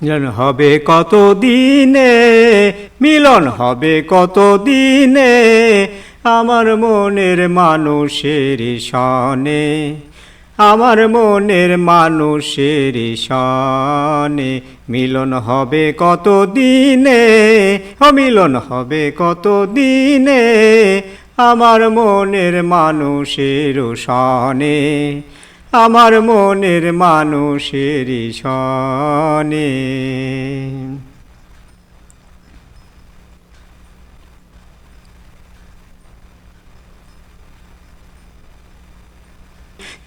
মিলন হবে কত দিনে, মিলন হবে কত দিনে, আমার মনের মানুষের সনে, আমার মনের মানুষের সনে। মিলন হবে কত দিনে, ও মিলন হবে কত দিনে, আমার মনের মানুষের সনে, আমার মনের মানুষের সনে।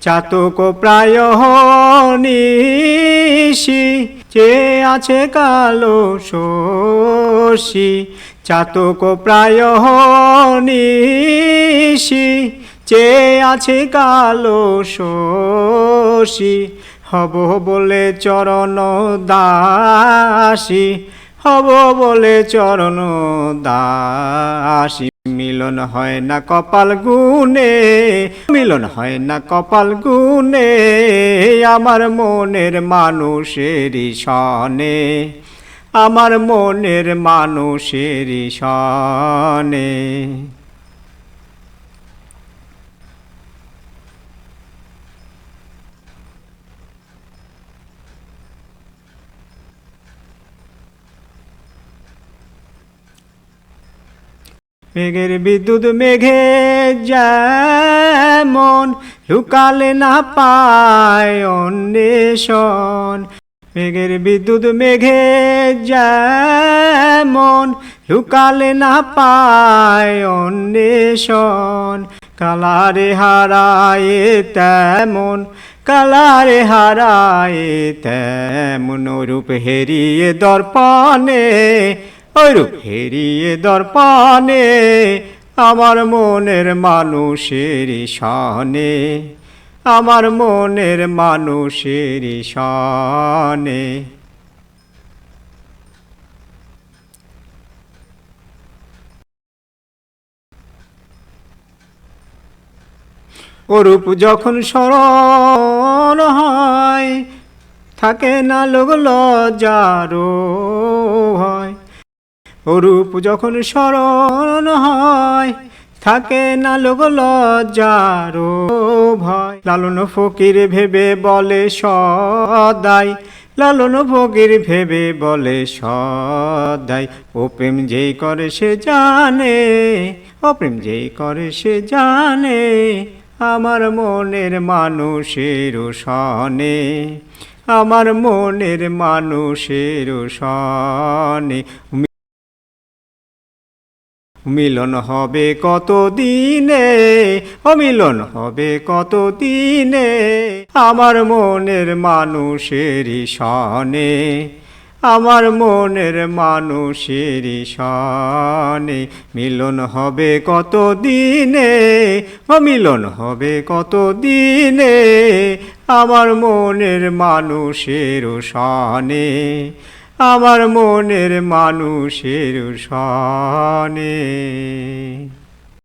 চাতক প্রায় নিশি, চেয়ে আছে কালো শশী। চাতক প্রায় নিশি, চেয়ে আছে কালো শশী। হব বলে চরণ দাসী, হব বলে চরণ দাসী। মিলন হয় না কপাল গুনে, মিলন হয় না কপাল গুনে, আমার মনের মানুষের সনে, আমার মনের মানুষের সনে। মেঘের বিদ্যুৎ মেঘে যেমন, লুকালে না পায় অন্বেষণ। মেঘের বিদ্যুৎ মেঘে যেমন, লুকালে না পায় অন্বেষণ। কালারে হারায় তেমন, কালারে হারায় তেমন, রূপ হেরিয়ে দর্পণে, ওই রূপ হেরিয়ে দর্পণে, আমার মনের মানুষের সনে, আমার মনের মানুষের সনে। ও রূপ যখন স্মরণ হয়, থাকে না লোক লজ্জারও হয়। ও রূপ যখন স্মরণ হয়, থাকে না লোক লজ্জারও ভয়। লালন ফকির ভেবে বলে সদাই, লালন ফকির ভেবে বলে সদাই, ও প্রেম যেই করে সে জানে, ও প্রেম যেই করে সে জানে, আমার মনের মানুষের সনে, আমার মনের মানুষের সনে। মিলন হবে কত দিনে, ও মিলন হবে কত দিনে, আমার মনের মানুষের সনে, আমার মনের মানুষের সনে। মিলন হবে কত দিনে, ও মিলন হবে কত দিনে, আমার মনের মানুষের সনে, আমার মনের মানুষের সনে।